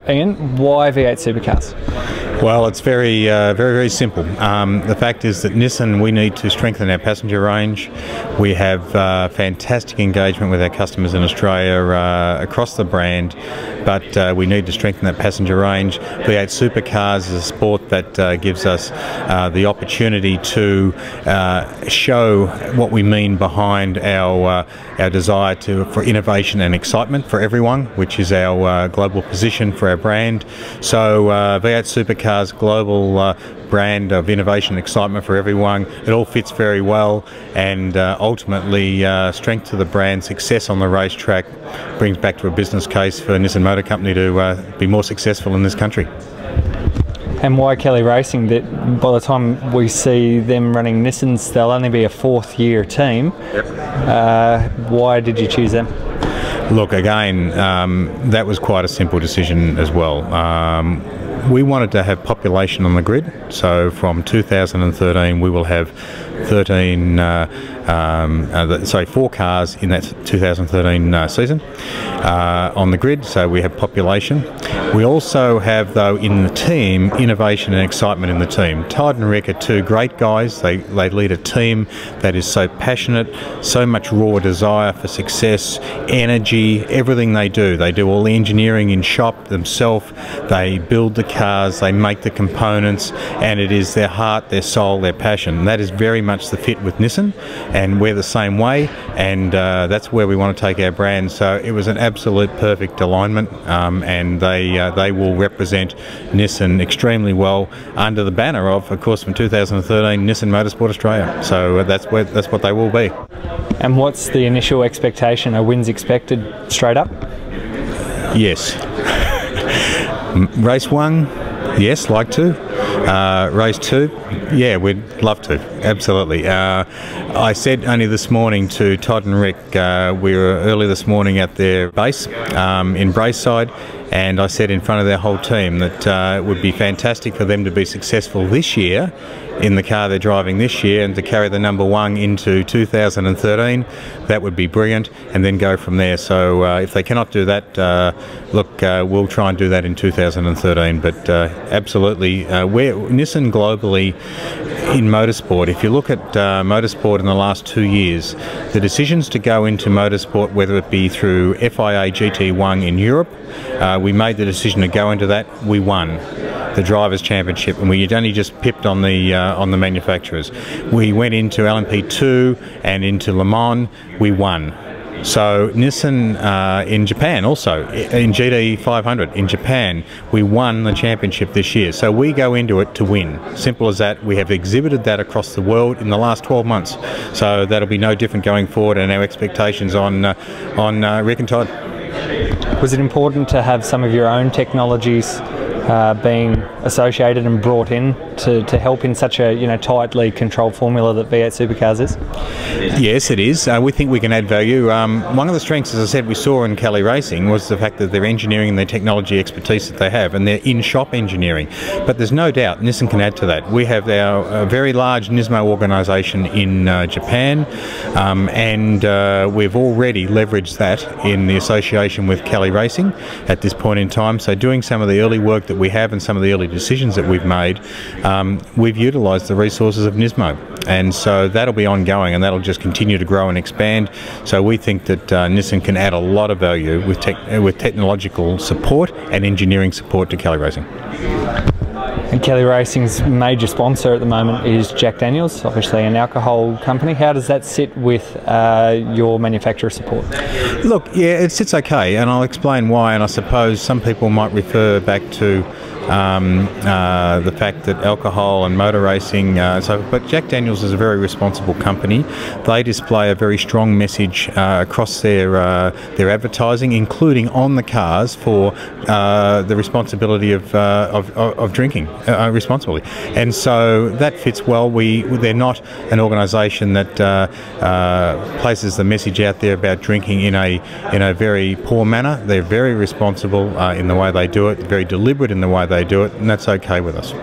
Ian, why V8 Supercars? Well, it's very simple. The fact is that Nissan, we need to strengthen our passenger range. We have fantastic engagement with our customers in Australia across the brand, but we need to strengthen that passenger range. V8 Supercars is a sport that gives us the opportunity to show what we mean behind our desire for innovation and excitement for everyone, which is our global position for our brand. So V8 Supercars, global brand of innovation and excitement for everyone. It all fits very well, and ultimately strength to the brand, success on the racetrack brings back to a business case for Nissan Motor Company to be more successful in this country. And why Kelly Racing? That by the time we see them running Nissans, they'll only be a fourth-year team. Yep. Why did you choose them? Look, again, that was quite a simple decision as well. We wanted to have population on the grid, so from 2013 we will have 4 cars in that 2013 season on the grid, so we have population. We also have, though, in the team, innovation and excitement in the team. Todd and Rick are two great guys. They lead a team that is so passionate, so much raw desire for success, energy, everything they do. They do all the engineering in shop themselves. They build the cars, they make the components, and it is their heart, their soul, their passion. And that is very much the fit with Nissan, and we're the same way, and that's where we want to take our brand. So it was an absolute perfect alignment, and they will represent Nissan extremely well under the banner of course, from 2013 Nissan Motorsport Australia. So that's what they will be. And what's the initial expectation? Are wins expected straight up? Yes. Race 1, yes, like to. Race 2, yeah, we'd love to, absolutely. I said only this morning to Todd and Rick, we were early this morning at their base in Braeside, and I said in front of their whole team that it would be fantastic for them to be successful this year in the car they're driving this year, and to carry the number 1 into 2013. That would be brilliant, and then go from there. So if they cannot do that, look, we'll try and do that in 2013. But absolutely, we're Nissan globally in motorsport. If you look at motorsport in the last 2 years, the decisions to go into motorsport, whether it be through FIA GT1 in Europe, we made the decision to go into that. We won the Drivers' Championship, and we only just pipped on the manufacturers. We went into LMP2 and into Le Mans, we won. So Nissan in Japan also, in GT500 in Japan, we won the championship this year. So we go into it to win. Simple as that. We have exhibited that across the world in the last 12 months. So that'll be no different going forward, and our expectations on Rick and Todd. Was it important to have some of your own technologies being associated and brought in to help in such a tightly controlled formula that V8 Supercars is? Yes, it is. We think we can add value. One of the strengths, as I said, we saw in Kelly Racing was the fact that their engineering and their technology expertise that they have, and their in-shop engineering. But there's no doubt Nissan can add to that. We have our very large Nismo organisation in Japan, and we've already leveraged that in the association with Kelly Racing at this point in time. So doing some of the early work that we have and some of the early decisions that we've made, we've utilised the resources of Nismo, and so that'll be ongoing, and that'll just continue to grow and expand. So we think that Nissan can add a lot of value with technological support and engineering support to Kelly Racing. And Kelly Racing's major sponsor at the moment is Jack Daniels, obviously an alcohol company. How does that sit with your manufacturer support? Look, yeah, it sits okay, and I'll explain why. And I suppose some people might refer back to the fact that alcohol and motor racing, but Jack Daniels is a very responsible company. They display a very strong message across their advertising, including on the cars, for the responsibility of drinking responsibly, and so that fits well. They're not an organisation that places the message out there about drinking in a very poor manner. They're very responsible in the way they do it, very deliberate in the way they do it, and that's okay with us.